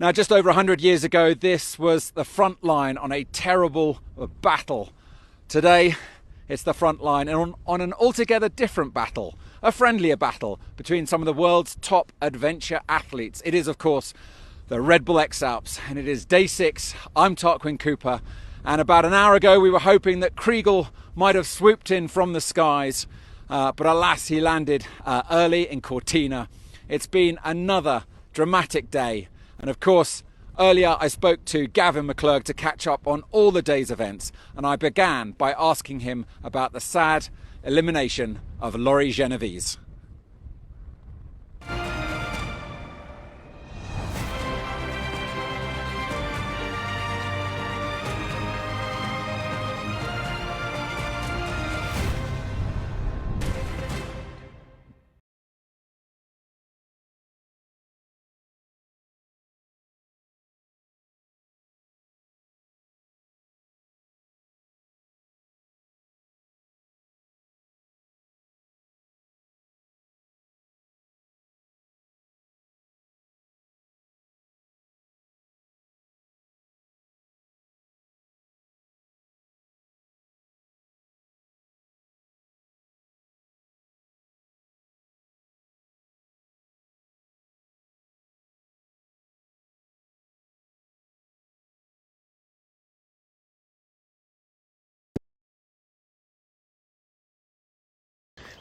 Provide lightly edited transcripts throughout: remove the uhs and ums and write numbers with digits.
Now, just over 100 years ago, this was the front line on a terrible battle. Today, it's the front line on an altogether different battle, a friendlier battle between some of the world's top adventure athletes. It is, of course, the Red Bull X-Alps, and it is day 6. I'm Tarquin Cooper, and about an hour ago, we were hoping that Kriegel might have swooped in from the skies, but alas, he landed early in Cortina. It's been another dramatic day. And of course, earlier I spoke to Gavin McClurg to catch up on all the day's events, and I began by asking him about the sad elimination of Laurie Genovese.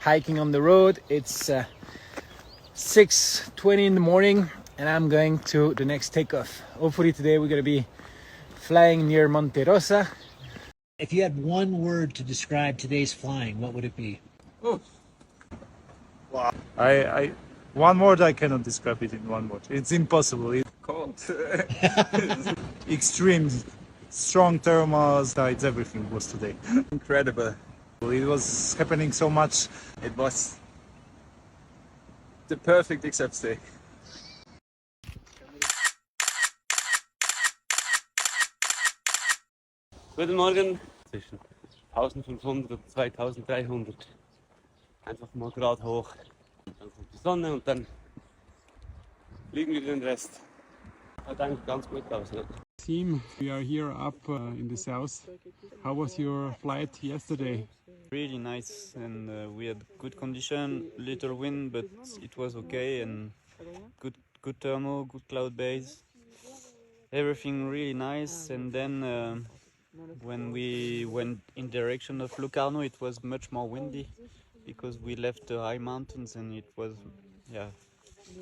Hiking on the road. It's 6:20 in the morning and I'm going to the next takeoff. Hopefully today we're going to be flying near Monte Rosa. If you had one word to describe today's flying, what would it be? Oh. Wow. One word I cannot describe it in one word. It's impossible. It's cold. Extreme, strong thermals. It's everything was today. Incredible. It was happening so much. It was the perfect X-Alps day. Guten Morgen. Zwischen 1500 und 2300. Einfach mal gerade hoch. Dann kommt die Sonne und dann fliegen wir den Rest. Hat eigentlich ganz gut aus. Ne? Team, we are here up in the south. How was your flight yesterday? Really nice, and we had good condition, little wind, but it was okay, and good thermal, good cloud base, everything really nice. And then when we went in direction of Locarno, it was much more windy because we left the high mountains, and it was, yeah,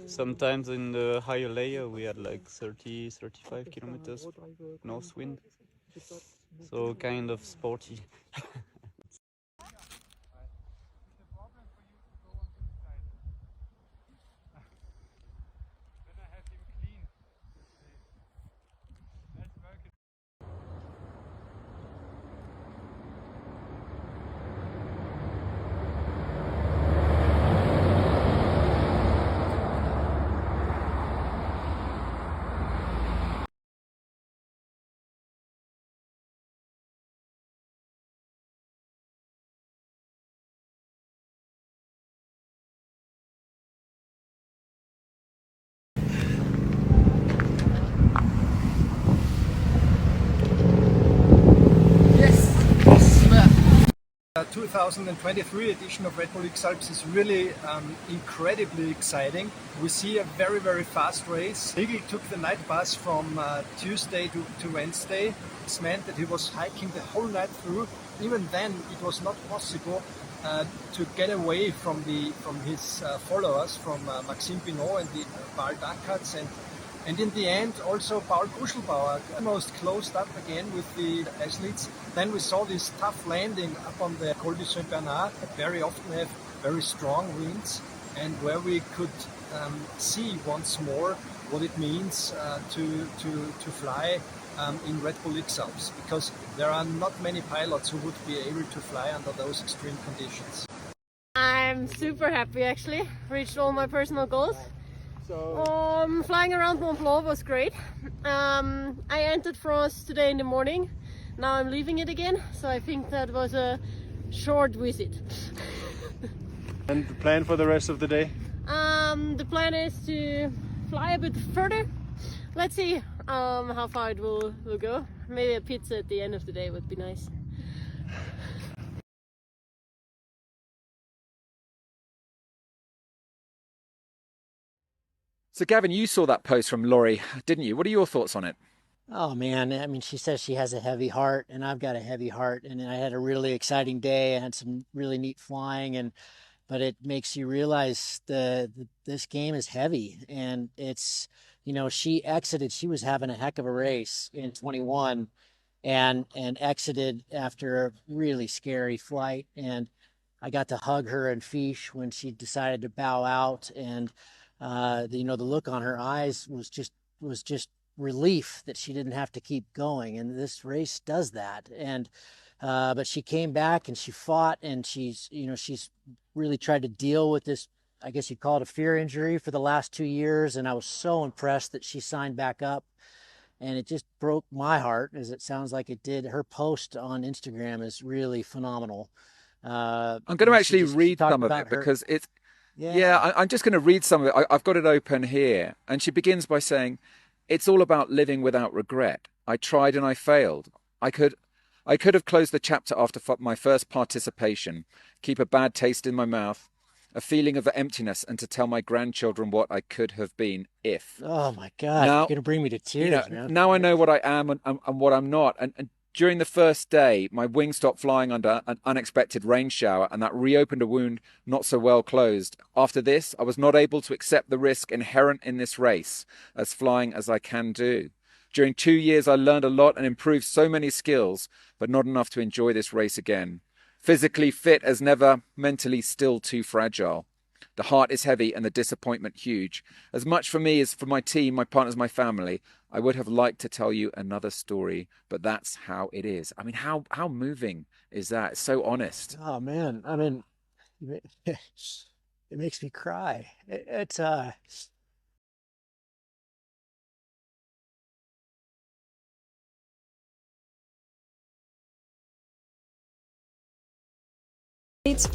sometimes in the higher layer we had like 30-35 kilometers north wind, so kind of sporty. The 2023 edition of Red Bull X-Alps is really incredibly exciting. We see a very fast race. Kriegel took the night bus from Tuesday to Wednesday. This meant that he was hiking the whole night through. Even then it was not possible to get away from his followers, from Maxime Pinot and the Val d'Ancats, and in the end also Paul Kuschelbauer almost closed up again with the athletes. Then we saw this tough landing up on the Col du Saint-Bernard, that very often have very strong winds, and where we could see once more what it means to fly in Red Bull X-Alps, because there are not many pilots who would be able to fly under those extreme conditions. I'm super happy actually, reached all my personal goals. Flying around Mont Blanc was great. I entered France today in the morning. Now I'm leaving it again, so I think that was a short visit. And the plan for the rest of the day? The plan is to fly a bit further, let's see how far it will go. Maybe a pizza at the end of the day would be nice. So Gavin, you saw that post from Laurie, didn't you? What are your thoughts on it? Oh man, I mean, she says she has a heavy heart, and I've got a heavy heart, and I had a really exciting day. I had some really neat flying, but it makes you realize this game is heavy, and it's, you know, she was having a heck of a race in 21 and exited after a really scary flight, and I got to hug her and Fish when she decided to bow out, and you know, the look on her eyes was just relief that she didn't have to keep going, and this race does that. And but she came back and she fought, and she's really tried to deal with this, I guess you'd call it a fear injury, for the last 2 years, and I was so impressed that she signed back up, and it just broke my heart, as it sounds like it did. Her post on Instagram is really phenomenal. I'm going to actually read some of it because it's I'm just going to read some of it. I've got it open here, and she begins by saying, "It's all about living without regret. I tried and I failed. I could have closed the chapter after my first participation, keep a bad taste in my mouth, a feeling of emptiness, and to tell my grandchildren what I could have been if." Oh my God, now, you're going to bring me to tears, man. Now I know what I am and what I'm not. And during the first day, my wing stopped flying under an unexpected rain shower, and that reopened a wound not so well closed. After this, I was not able to accept the risk inherent in this race, as flying as I can do. During 2 years, I learned a lot and improved so many skills, but not enough to enjoy this race again. Physically fit as never, mentally still too fragile. The heart is heavy and the disappointment huge. As much for me as for my team, my partners, my family, I would have liked to tell you another story, but that's how it is. I mean, how moving is that? It's so honest. Oh man, I mean, it makes me cry. It's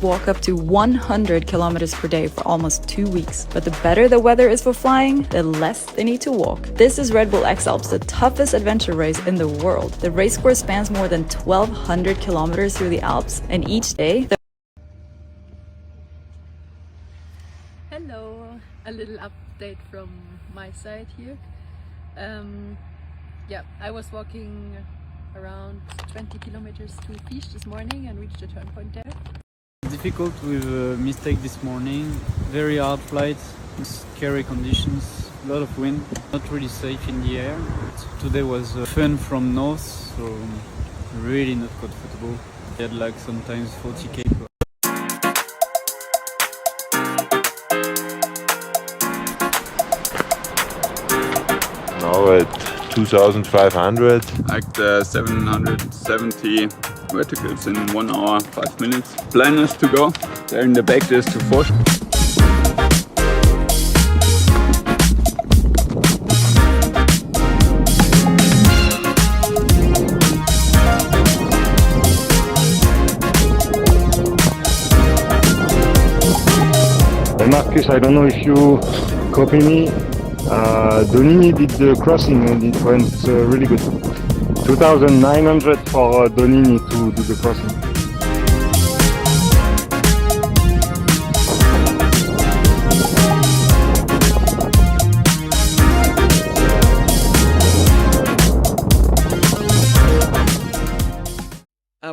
walk up to 100 kilometers per day for almost 2 weeks. But the better the weather is for flying, the less they need to walk. This is Red Bull X-Alps, the toughest adventure race in the world. The race course spans more than 1,200 kilometers through the Alps, and each day... Hello, a little update from my side here. I was walking around 20 kilometers to Fish this morning and reached the turn point there. Difficult with a mistake this morning, very hard flight, scary conditions, a lot of wind, not really safe in the air. Today was fun from north, so really not comfortable. I had like sometimes 40k. Now at 2,500. Like the 770 verticals in 1 hour, 5 minutes. Plan is to go. There in the back there's 240. Marcus, I don't know if you copy me. Donini did the crossing and it went really good. 2,900 for Donini to do the crossing.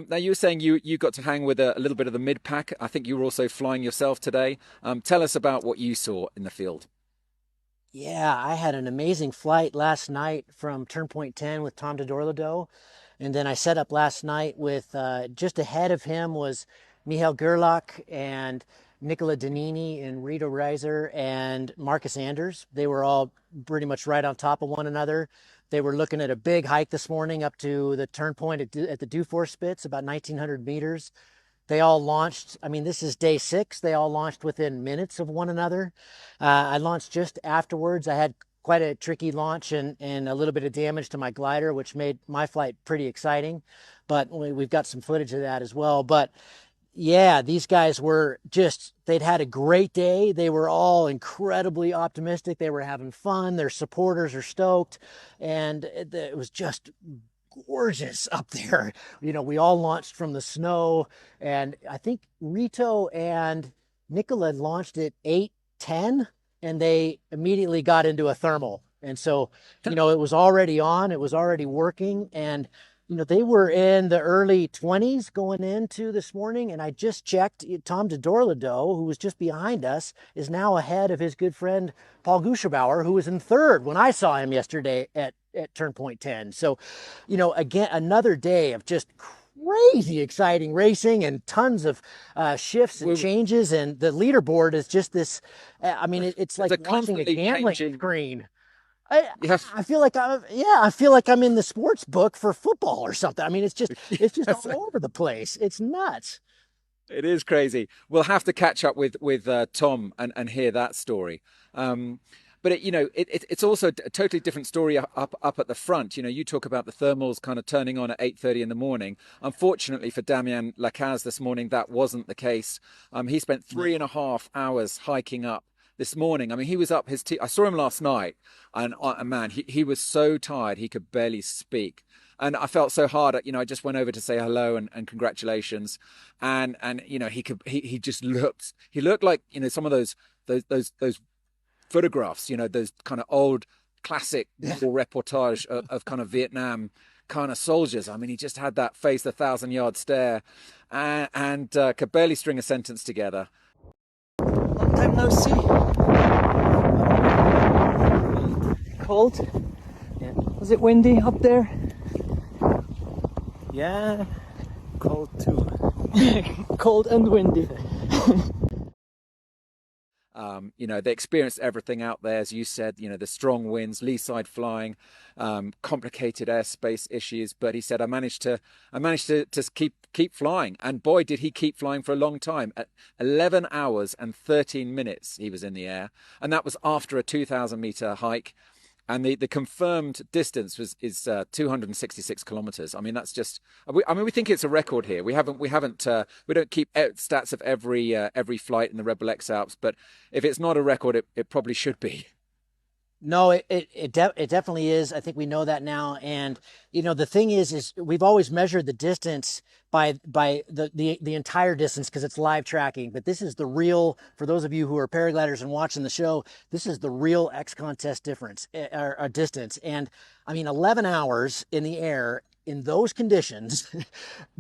Now, you were saying you got to hang with a little bit of the mid-pack. I think you were also flying yourself today. Tell us about what you saw in the field. Yeah, I had an amazing flight last night from turn point 10 with Tom de Dorlado. And then I set up last night with, just ahead of him was Michael Gerlach and Nicola Danini and Rito Reiser and Marcus Anders. They were all pretty much right on top of one another. They were looking at a big hike this morning up to the turn point at the Dufour Spitz, about 1,900 meters. They all launched, I mean, this is day 6. They all launched within minutes of one another. I launched just afterwards. I had quite a tricky launch and a little bit of damage to my glider, which made my flight pretty exciting. But we've got some footage of that as well. But Yeah, these guys were just, they'd had a great day. They were all incredibly optimistic. They were having fun. Their supporters are stoked. And it was just gorgeous up there. You know, we all launched from the snow, and I think Rito and Nicola launched at 8:10, and they immediately got into a thermal. And so, you know, it was already on, it was already working. And you know, they were in the early 20s going into this morning, and I just checked. Tom de Dorlado, who was just behind us, is now ahead of his good friend Paul Guscherbauer, who was in third when I saw him yesterday at turn point 10. So, you know, again, another day of just crazy exciting racing and tons of shifts and changes, and the leaderboard is just this. I mean, it's like watching a gambling screen. I feel like I'm in the sports book for football or something. I mean, it's just all over the place. It's nuts. It is crazy. We'll have to catch up with Tom and hear that story. But it's also a totally different story up at the front. You know, you talk about the thermals kind of turning on at 8:30 in the morning. Unfortunately for Damien Lacaze this morning, that wasn't the case. He spent 3.5 hours hiking up this morning. I mean, he was up I saw him last night, and man, he was so tired he could barely speak. And I felt so hard. You know, I just went over to say hello and congratulations. And you know, he just looked like, you know, some of those photographs, you know, those kind of old classic reportage of kind of Vietnam kind of soldiers. I mean, he just had that face, the 1,000-yard stare, and could barely string a sentence together. Long time no see. Cold. Yeah. Was it windy up there? Yeah. Cold too. Cold and windy. You know, they experienced everything out there, as you said, you know, the strong winds, lee side flying, complicated airspace issues. But he said, I managed to keep flying. And boy, did he keep flying for a long time. At 11 hours and 13 minutes, he was in the air. And that was after a 2,000-meter hike. And the confirmed distance is 266 kilometers. I mean, that's just. We think it's a record here. We don't keep stats of every flight in the Red Bull X-Alps, but if it's not a record, it probably should be. No, it definitely is. I think we know that now. And, you know, the thing is we've always measured the distance by the entire distance because it's live tracking. But this is the real, for those of you who are paragliders and watching the show, this is the real X contest difference, or distance. And I mean, 11 hours in the air in those conditions,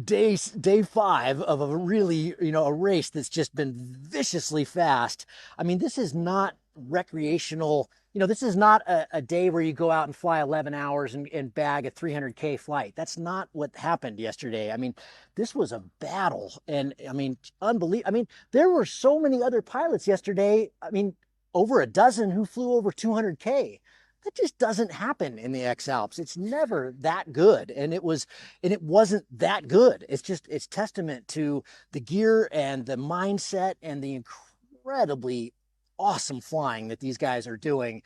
day 5 of a really, you know, a race that's just been viciously fast. I mean, this is not recreational. You know, this is not a day where you go out and fly 11 hours and bag a 300K flight. That's not what happened yesterday. I mean, this was a battle. And I mean, unbelievable. I mean, there were so many other pilots yesterday. I mean, over a dozen who flew over 200K. That just doesn't happen in the X-Alps. It's never that good. And it wasn't that good. It's testament to the gear and the mindset and the incredibly awesome flying that these guys are doing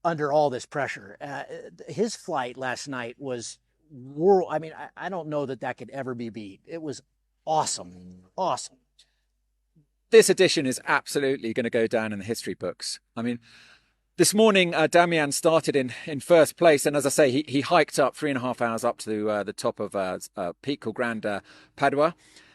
under all this pressure. His flight last night was world. I mean, I don't know that could ever be beat. It was awesome. Awesome. This edition is absolutely going to go down in the history books. I mean, this morning, Damien started in first place. And as I say, he hiked up 3.5 hours up to the top of a peak called Grand Padua.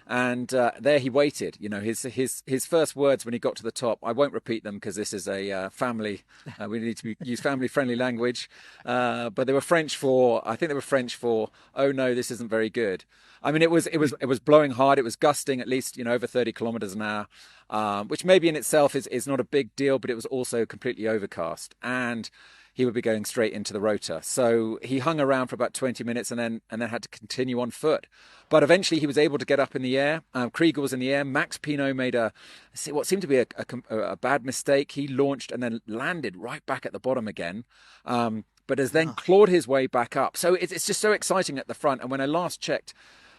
And there he waited. You know, his first words when he got to the top, I won't repeat them because this is a family, we need to use family-friendly language. But they were French for, oh no, this isn't very good. I mean, it was blowing hard. It was gusting at least, you know, over 30 kilometers an hour, which maybe in itself is not a big deal, but it was also completely overcast. And he would be going straight into the rotor. So he hung around for about 20 minutes and then had to continue on foot. But eventually he was able to get up in the air. Krieger was in the air. Max Pinot made what seemed to be a bad mistake. He launched and then landed right back at the bottom again. But has then clawed his way back up. So it's just so exciting at the front. And when I last checked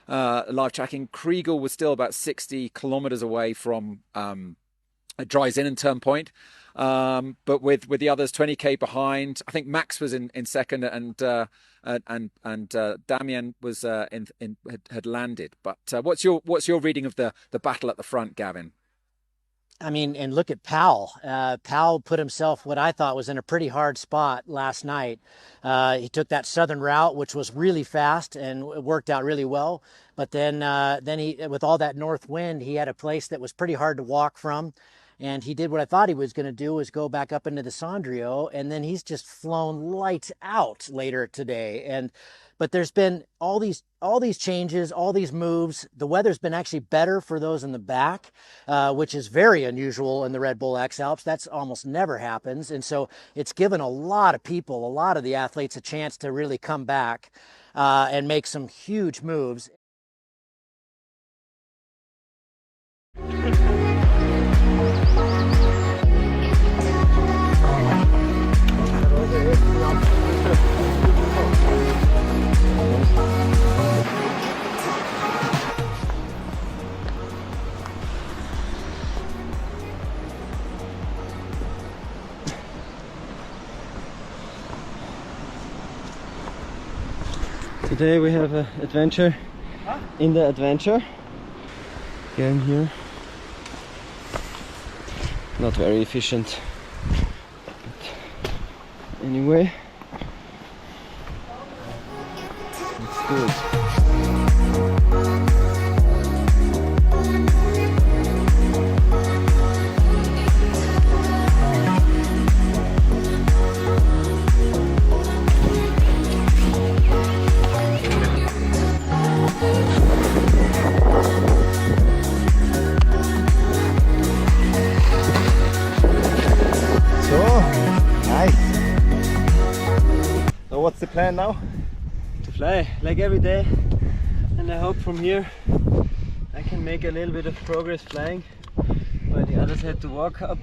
live tracking, Krieger was still about 60 kilometers away from Dreisinen turn point. but with the others 20k behind. I think Max was in second, and Damien was had landed. But what's your reading of the battle at the front, Gavin? I mean, and look at Powell. Powell put himself what I thought was in a pretty hard spot last night. He took that southern route, which was really fast and it worked out really well. But then he, with all that north wind, he had a place that was pretty hard to walk from. And he did what I thought he was going to do, was go back up into the Sondrio, and then he's just flown lights out later today. But there's been all these changes, all these moves. The weather's been actually better for those in the back, which is very unusual in the Red Bull X-Alps. That's almost never happens. And so it's given a lot of people, a lot of the athletes, a chance to really come back and make some huge moves. Today we have an adventure in the adventure. Again here. Not very efficient. But anyway. It's good. So what's the plan now? To fly like every day, and I hope from here I can make a little bit of progress flying, while the others had to walk up,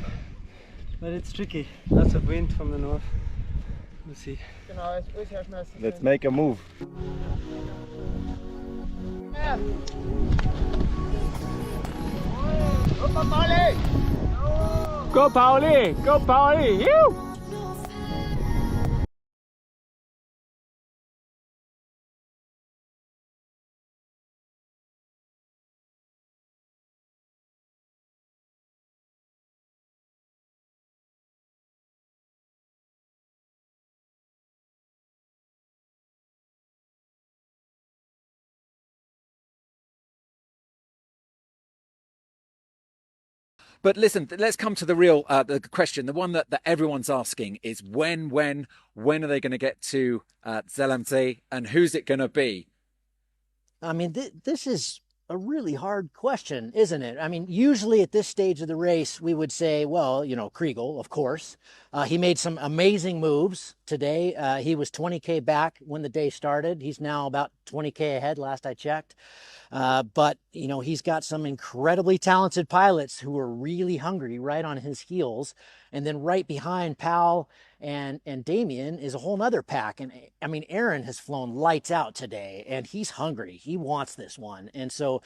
but it's tricky, lots of wind from the north. We'll see. Let's make a move. Go Pauli! Go Pauli! You! But listen, let's come to the real the question. The one that everyone's asking is when are they going to get to Zellamzee, and who's it going to be? I mean, this is a really hard question, isn't it? I mean, usually at this stage of the race, we would say, well, you know, Kriegel, of course. He made some amazing moves today. He was 20K back when the day started. He's now about 20K ahead, last I checked. But, you know, he's got some incredibly talented pilots who are really hungry right on his heels. And then right behind Powell and Damien is a whole nother pack. And I mean, Aaron has flown lights out today and he's hungry. He wants this one. And so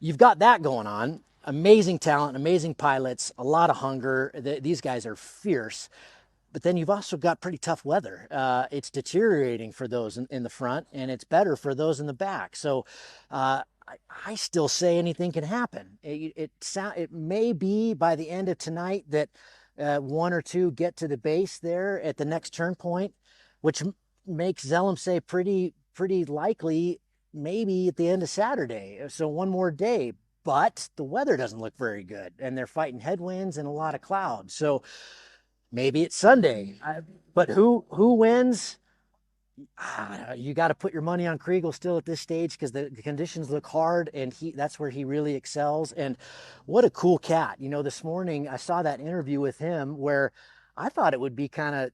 you've got that going on. Amazing talent, amazing pilots, a lot of hunger. These guys are fierce. But then you've also got pretty tough weather. It's deteriorating for those in the front, and it's better for those in the back. So I still say anything can happen. It may be by the end of tonight that one or two get to the base there at the next turn point, which makes Zellamzee pretty likely maybe at the end of Saturday. So one more day. But the weather doesn't look very good, and they're fighting headwinds and a lot of clouds. So maybe it's Sunday. But who wins? You got to put your money on Kriegel still at this stage, because the conditions look hard, and that's where he really excels. And what a cool cat. You know, this morning I saw that interview with him where I thought he'd be kind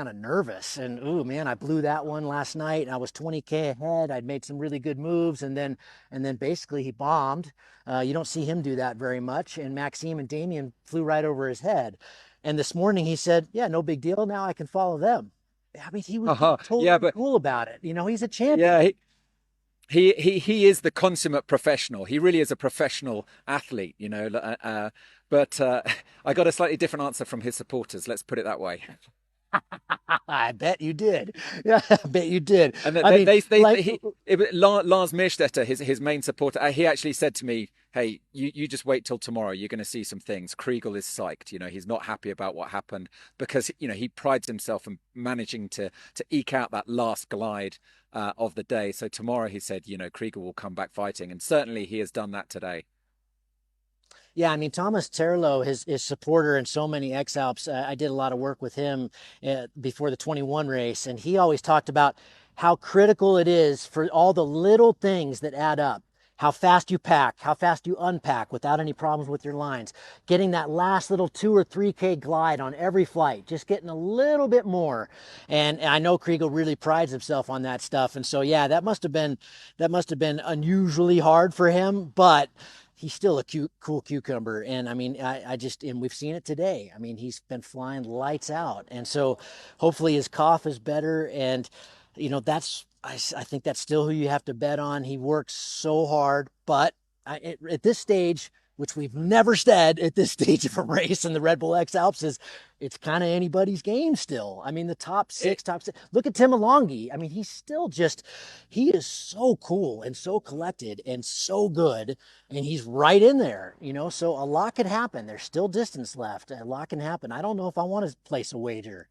of nervous, and ooh man, I blew that one last night. I was 20K ahead. I'd made some really good moves, and then basically he bombed. You don't see him do that very much. And Maxime and Damien flew right over his head. And this morning he said, yeah, no big deal. Now I can follow them. I mean, he was totally cool about it. You know, he's a champion. Yeah, He is the consummate professional. He really is a professional athlete, you know. But I got a slightly different answer from his supporters. Let's put it that way. I bet you did. Yeah, I bet you did. And Lars Meerstetter, his main supporter, he actually said to me, "Hey, you just wait till tomorrow. You're going to see some things." Kriegel is psyched. You know, he's not happy about what happened because, you know, he prides himself in managing to eke out that last glide of the day. So tomorrow, he said, you know, Kriegel will come back fighting, and certainly he has done that today. Yeah, I mean, Thomas Terlo, his supporter in so many X-Alps, I did a lot of work with him before the 21 race, and he always talked about how critical it is for all the little things that add up. How fast you pack, how fast you unpack without any problems with your lines, getting that last little 2 or 3K glide on every flight, just getting a little bit more. And I know Kriegel really prides himself on that stuff. And so, yeah, that must have been unusually hard for him, but he's still a cool cucumber. And I mean, and we've seen it today. I mean, he's been flying lights out. And so hopefully his cough is better. And, you know, I think that's still who you have to bet on. He works so hard, but at this stage, which we've never said at this stage of a race in the Red Bull X-Alps, is it's kind of anybody's game still. I mean, the top six. Look at Tim Alongi. I mean, he is so cool and so collected and so good, and he's right in there, you know, so a lot could happen. There's still distance left. A lot can happen. I don't know if I want to place a wager.